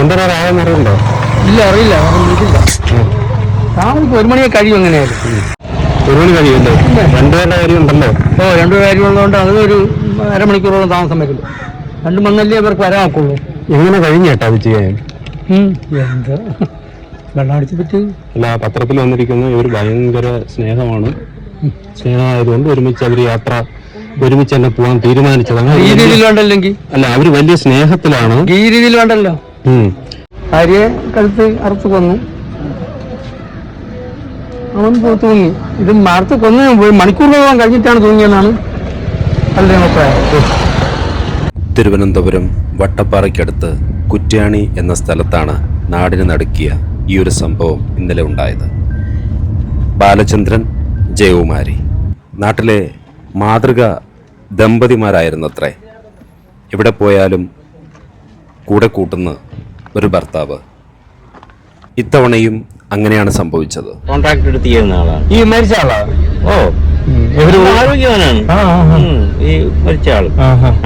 കൊണ്ടുവരാറായെന്നറിയണ്ടോ? ഇല്ല, അറിയില്ല. താമസിക്കും 1 മണിയെ കഴിയും. എങ്ങനെയായാലും 1 മണി കഴിയുമല്ലേ? രണ്ടുപേരുടെ കാര്യം ഉണ്ടല്ലോ. രണ്ടുപേരുടെ കാര്യം ഉള്ളതുകൊണ്ട് അതൊരു അരമണിക്കൂറോളം താമസം വരില്ല. 2 മണിയല്ലേ അവർക്ക് വരാക്കുള്ളൂ. എങ്ങനെ കഴിഞ്ഞേട്ടാ അത് ചെയ്യാൻ? എന്താ വെള്ളം അടിച്ചു പറ്റി? അല്ല, പത്രത്തിൽ വന്നിരിക്കുന്ന ഇവർ ഭയങ്കര സ്നേഹമാണ്. സ്നേഹമായതുകൊണ്ട് ഒരുമിച്ച് തന്നെ പോകാൻ തീരുമാനിച്ചതാണ്. ഈ രീതിയിൽ വേണ്ടല്ലെങ്കിൽ അല്ല, അവര് വലിയ സ്നേഹത്തിലാണ്. ഈ രീതിയിൽ വേണ്ടല്ലോ. ഭാര്യയെ കഴുത്ത് അറുത്ത് കൊന്നു, അവൻ തൂങ്ങി. ഇത് അറുത്ത് കൊന്ന് മണിക്കൂറുകളോളം കഴിഞ്ഞിട്ടാണ് തൂങ്ങിയെന്നാണ് പലരുടെ അഭിപ്രായം. തിരുവനന്തപുരം വട്ടപ്പാറയ്ക്കടുത്ത് കുറ്റ്യാണി എന്ന സ്ഥലത്താണ് നാടിന് നടുക്കിയ ഈ ഒരു സംഭവം ഇന്നലെ ഉണ്ടായത്. ബാലചന്ദ്രൻ, ജയകുമാരി നാട്ടിലെ മാതൃക ദമ്പതിമാരായിരുന്നത്രേ. എവിടെ പോയാലും കൂടെ കൂട്ടുന്ന ഒരു ഭർത്താവ്. ഇത്തവണയും അങ്ങനെയാണ് സംഭവിച്ചത്. കോൺട്രാക്ട് എടുത്ത് ചെയ്യുന്ന ആളാണ് ഈ മരിച്ച ആളാണ്. ആരോഗ്യവാനാണ് ഈ മരിച്ച ആള്.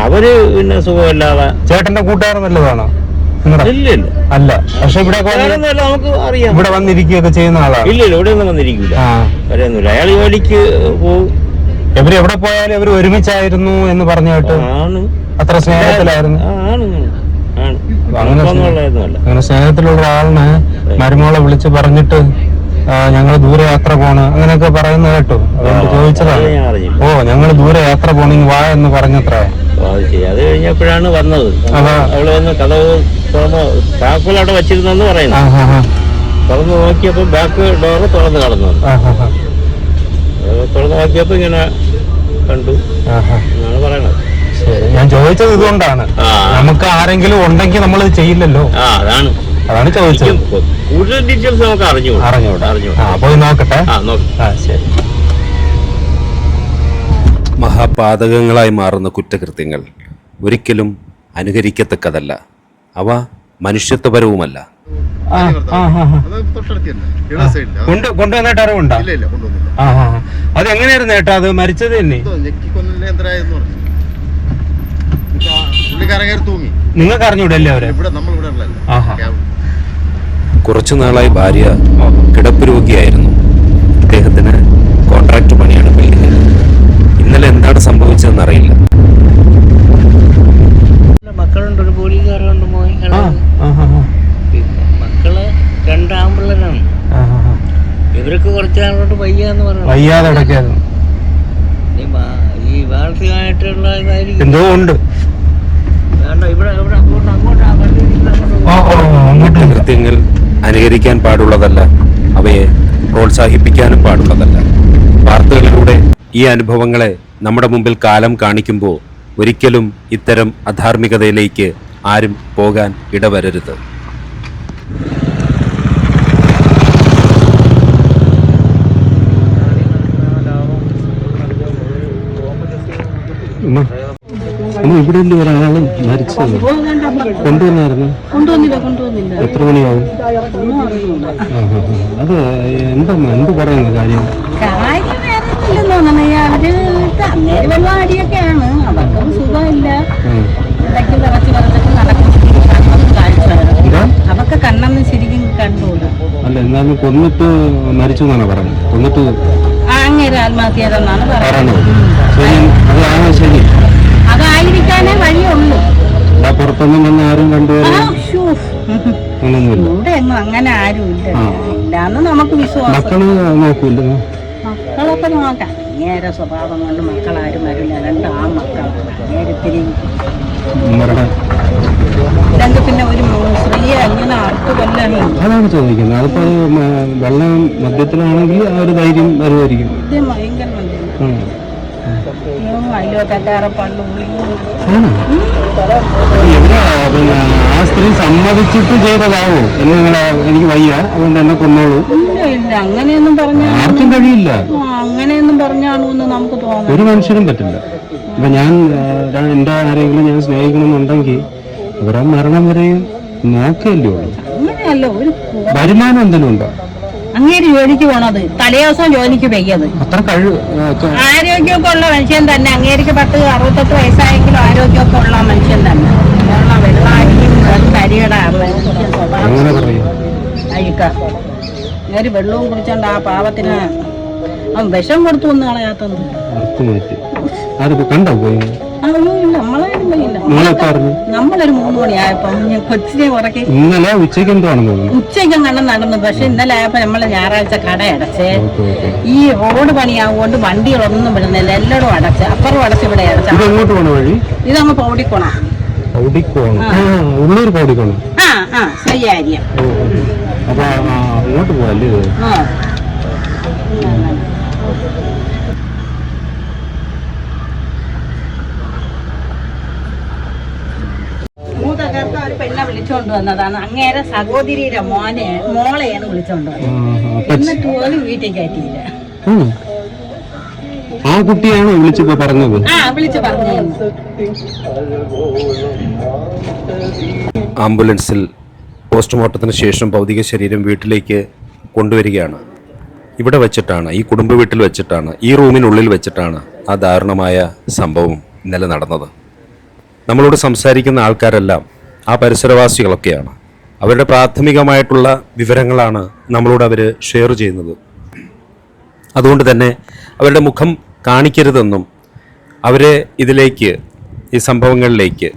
അവര് പിന്നെ സുഖമില്ലാതെ. ചേട്ടന്റെ കൂട്ടുകാരൻ നല്ലതാണോ? ഇല്ല അല്ല, പക്ഷെ ഇവിടെ നമുക്ക് അറിയാം. ഇവിടെ വന്നിരിക്കുകയൊക്കെ ചെയ്യുന്ന ആളാണ്. ഇല്ല, ഇവിടെ ഒന്നും വന്നിരിക്കില്ല. വരെയൊന്നുമില്ല. അയാൾ ജോലിക്ക് പോകും. എവര് എവിടെ പോയാലും അവര് ഒരുമിച്ചായിരുന്നു എന്ന് പറഞ്ഞു കേട്ടു. അത്ര സ്നേഹത്തിലായിരുന്നു. അങ്ങനെ സ്നേഹത്തിലുള്ള ആളിനെ മരുമോളെ വിളിച്ച് പറഞ്ഞിട്ട് ഞങ്ങൾ ദൂരെ യാത്ര പോണ് അങ്ങനെയൊക്കെ പറയുന്ന കേട്ടു. അതുകൊണ്ട് ചോദിച്ചതാണ്. ഞങ്ങൾ ദൂരെ യാത്ര പോണെങ്കിൽ വാ എന്ന് പറഞ്ഞത്ര. അത് കഴിഞ്ഞപ്പോഴാണ് വന്നത്. അവള് വന്ന് കഥവ് താക്കോൽ അവിടെ വച്ചിരുന്നെന്ന് പറയുന്നു. തുറന്ന് നോക്കിയപ്പോ ബാക്ക് ഡോറ് തുറന്ന് കടന്നു. തുറന്ന് നോക്കിയപ്പോ ഇങ്ങനെ കണ്ടു എന്നാണ് പറയണത്. ഞാൻ ചോദിച്ചത് ഇതുകൊണ്ടാണ്. നമുക്ക് ആരെങ്കിലും ഉണ്ടെങ്കിൽ നമ്മൾ ചെയ്യില്ലല്ലോ. അതാണ് ചോദിച്ചത്. കൂടുതൽ ഡീറ്റെയിൽസ് നമുക്ക് അറിഞ്ഞൂടാ. പോയി നോക്കട്ടെ. ശരി. മഹാപാതകങ്ങളായി മാറുന്ന കുറ്റകൃത്യങ്ങൾ ഒരിക്കലും അനുകരിക്കത്തക്കതല്ല. അവ മനുഷ്യത്വപരവുമല്ല. കൊണ്ടുവന്നിട്ട് അറിവുണ്ടോ? അത് എങ്ങനെയായിരുന്നു ഏട്ടാ? അത് മരിച്ചത് തന്നെ നിങ്ങൾക്ക് അറിഞ്ഞൂടല്ലേ അവരെ? കുറച്ചു നാളായി ഭാര്യ കിടപ്പ് രോഗിയായിരുന്നു. അദ്ദേഹത്തിന് കോൺട്രാക്ട് പണിയാണ് ബിൽഡിംഗിൽ. ഇന്നലെ എന്താണ് സംഭവിച്ചതെന്ന് അറിയില്ല. മക്കളുണ്ട്, ഒരു പോലീസുകാരുണ്ട്, പിന്നെ മക്കള് 2 ആമ്പിള്ളേരാണ്. ഇവർക്ക് കുറച്ച് നാളോട്ട് വയ്യാന്ന് പറഞ്ഞു. വയ്യാതെ ഈ മാനസികമായിട്ടുള്ള ഇതായിരിക്കും. എന്തോ ഉണ്ട്. കുറ്റകൃത്യങ്ങൾ അനുകരിക്കാൻ പാടുള്ളതല്ല, അവയെ പ്രോത്സാഹിപ്പിക്കാനും പാടുള്ളതല്ല. വാർത്തകളിലൂടെ ഈ അനുഭവങ്ങളെ നമ്മുടെ മുമ്പിൽ കാലം കാണിക്കുമ്പോൾ ഒരിക്കലും ഇത്തരം അധാർമികതയിലേക്ക് ആരും പോകാൻ ഇടവരരുത്. ഇവിടെ ഒരാള് മരിച്ചത് കൊണ്ടുവന്നായിരുന്നു. എത്ര മണിയാവും? അത് എന്ത് പറയുന്നു കാര്യം? പരിപാടിയൊക്കെയാണ്. അവർക്കും സുഖമില്ല. അവർക്ക് കണ്ണെന്ന് ശരിക്കും കണ്ടുകൂടാ. അല്ല, എന്നാലും കൊന്നിട്ട് മരിച്ചു എന്നാണ് പറഞ്ഞത്. കൊന്നിട്ട് അങ്ങനെ ആത്മഹത്യതെന്നാണ് പറയുന്നത്. ശരി, അതായിരിക്കാനേ വഴിയുള്ളൂ. പുറത്തൊന്നും വന്ന് ആരും കണ്ടുവരാൻ ഇവിടെ ഒന്നും അങ്ങനെ ആരും ഇല്ലാന്ന് നമുക്ക് വിശ്വാസം. മക്കള് നോക്കൂല്ല? മക്കളൊക്കെ നോക്കാം. നേരെ സ്വഭാവം കൊണ്ട് മക്കളാരും വരില്ല. 2 ആൺമക്കളാണ്. നേരത്തിരി പിന്നെ ഒരു സ്ത്രീയെ അങ്ങനെ അർത്ഥ കൊല്ലണം. അതാണ് ചോദിക്കുന്നത്. അതിപ്പോ വെള്ളം മദ്യത്തിലാണെങ്കിൽ ആ ഒരു ധൈര്യം വരുമായിരിക്കും. ഭയങ്കര അതിലൊക്കെ പണ്ട് ആ സ്ത്രീ സമ്മതിച്ചിട്ട് ചെയ്തതാവോ? എനിക്ക് വയ്യ, അതുകൊണ്ട് എന്നെ കൊന്നോളൂ. ഇല്ല, അങ്ങനെയൊന്നും പറഞ്ഞാൽ ആർക്കും കഴിയില്ല. അങ്ങനെയൊന്നും പറഞ്ഞാണോ എന്ന് നമുക്ക് തോന്നുന്നു. ഒരു മനുഷ്യനും പറ്റില്ല. ഇപ്പൊ ഞാൻ എന്റെ ആരെങ്കിലും ഞാൻ സ്നേഹിക്കണമെന്നുണ്ടെങ്കിൽ അവരെ മരണം വരെയും നോക്കല്ലേ ഉള്ളൂ. അങ്ങനെയല്ല, ഒരു വരുമാനം എന്തെങ്കിലും ഉണ്ടോ? അങ്ങേര് ജോലിക്ക് പോണത് തലേദിവസം ജോലിക്ക് പെയ്യത്. അത്ര ആരോഗ്യമൊക്കെ ഉള്ള മനുഷ്യൻ തന്നെ. അങ്ങേർക്ക് 68 വയസ്സായെങ്കിലും ആരോഗ്യമൊക്കെ ഉള്ള മനുഷ്യൻ തന്നെ. വെള്ളം അരിയുടെ അങ്ങേര് വെള്ളവും കുടിച്ചോണ്ട് ആ പാവത്തിന് അവൻ വിഷം കൊടുത്തു ഒന്നും കളയാത്തത്. കണ്ടോ പോയി? അയ്യോ ഇല്ല, നമ്മളാരും പോയില്ല. നമ്മളൊരു 3 മണിയായപ്പോ ഞാൻ കൊച്ചിനെ ഉറക്കി. ഇന്നലെ ഉച്ചയ്ക്ക് എന്താണെന്ന് തോന്നുന്നു. ഉച്ചയ്ക്കും കണ്ണം നടന്നു. പക്ഷെ ഇന്നലെ ആയപ്പോ നമ്മള് ഞായറാഴ്ച കട അടച്ചേ. ഈ റോഡ് പണിയാവുകൊണ്ട് വണ്ടികളൊന്നും വിടുന്നില്ല, എല്ലായിടും അടച്ച്. അപ്പുറം അടച്ച് ഇവിടെ അടച്ച. ഇതെങ്ങോട്ട് പോണ വഴി? ഇതങ്ങ് പൗടിക്കോണം. ഉള്ളൂർ പൗടിക്കോണം. ശരിയാര്യം. അപ്പൊ അങ്ങോട്ട് പോവല്ലേ? മൂത്തക്കാർക്ക് ഒരു പെണ്ണെ വിളിച്ചോണ്ട് വന്നതാണ്. അങ്ങേരെ സഹോദരിയുടെ മോളെയാണ് വിളിച്ചോണ്ട് വന്നത്. എന്നിട്ട് പോലും വീട്ടിൽ കയറ്റിയില്ല. ആ കുട്ടിയാണ് വിളിച്ചപ്പോ പറഞ്ഞത്? വിളിച്ചു പറഞ്ഞു. ആംബുലൻസിൽ പോസ്റ്റ്മോർട്ടത്തിന് ശേഷം ഭൗതിക ശരീരം വീട്ടിലേക്ക് കൊണ്ടുവരികയാണ്. ഇവിടെ വെച്ചിട്ടാണ്, ഈ കുടുംബ വീട്ടിൽ വെച്ചിട്ടാണ്, ഈ റൂമിനുള്ളിൽ വെച്ചിട്ടാണ് ആ ദാരുണമായ സംഭവം ഇന്നലെ നടന്നത്. നമ്മളോട് സംസാരിക്കുന്ന ആൾക്കാരെല്ലാം ആ പരിസരവാസികളൊക്കെയാണ്. അവരുടെ പ്രാഥമികമായിട്ടുള്ള വിവരങ്ങളാണ് നമ്മളോട് അവർ ഷെയർ ചെയ്യുന്നത്. അതുകൊണ്ട് തന്നെ അവരുടെ മുഖം കാണിക്കരുതെന്നും അവരെ ഇതിലേക്ക്, ഈ സംഭവങ്ങളിലേക്ക്,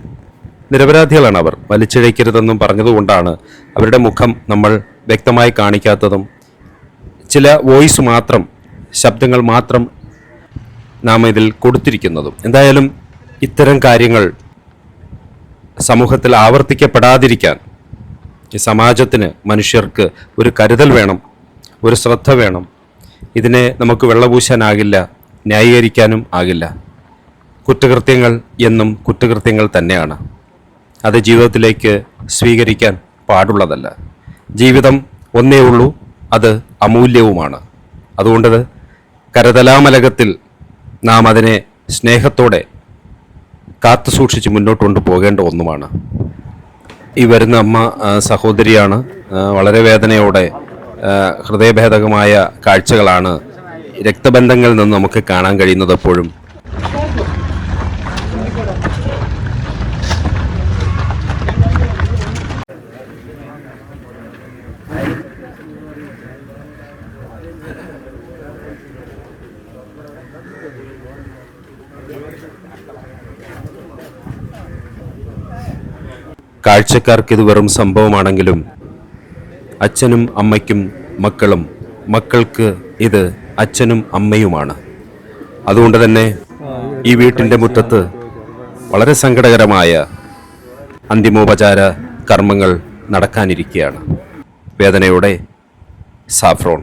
നിരപരാധികളാണ് അവർ, വലിച്ചിഴക്കരുതെന്നും പറഞ്ഞതുകൊണ്ടാണ് അവരുടെ മുഖം നമ്മൾ വ്യക്തമായി കാണിക്കാത്തതും ചില വോയിസ് മാത്രം, ശബ്ദങ്ങൾ മാത്രം നാം ഇതിൽ കൊടുത്തിരിക്കുന്നതും. എന്തായാലും ഇത്തരം കാര്യങ്ങൾ സമൂഹത്തിൽ ആവർത്തിക്കപ്പെടാതിരിക്കാൻ ഈ സമാജത്തിന്, മനുഷ്യർക്ക് ഒരു കരുതൽ വേണം, ഒരു ശ്രദ്ധ വേണം. ഇതിനെ നമുക്ക് വെള്ളപൂശാനാകില്ല, ന്യായീകരിക്കാനും ആകില്ല. കുറ്റകൃത്യങ്ങൾ എന്നും കുറ്റകൃത്യങ്ങൾ തന്നെയാണ്. അത് ജീവിതത്തിലേക്ക് സ്വീകരിക്കാൻ പാടുള്ളതല്ല. ജീവിതം ഒന്നേ ഉള്ളൂ, അത് അമൂല്യവുമാണ്. അതുകൊണ്ട് കരതലാമലകത്തിൽ നാം അതിനെ സ്നേഹത്തോടെ കാത്തു സൂക്ഷിച്ച് മുന്നോട്ട് കൊണ്ടുപോകേണ്ട ഒന്നുമാണ്. ഈ വരുന്ന അമ്മ സഹോദരിയാണ്. വളരെ വേദനയോടെ, ഹൃദയഭേദകമായ കാഴ്ചകളാണ് രക്തബന്ധങ്ങളിൽ നിന്ന് നമുക്ക് കാണാൻ കഴിയുന്നത്. എപ്പോഴും കാഴ്ചക്കാർക്ക് ഇത് വെറും സംഭവമാണെങ്കിലും അച്ഛനും അമ്മയ്ക്കും മക്കളും, മക്കൾക്ക് ഇത് അച്ഛനും അമ്മയുമാണ്. അതുകൊണ്ട് തന്നെ ഈ വീട്ടിൻ്റെ മുറ്റത്ത് വളരെ സങ്കടകരമായ അന്തിമോപചാര കർമ്മങ്ങൾ നടക്കാനിരിക്കുകയാണ്. വേദനയോടെ സാഫ്രോൺ.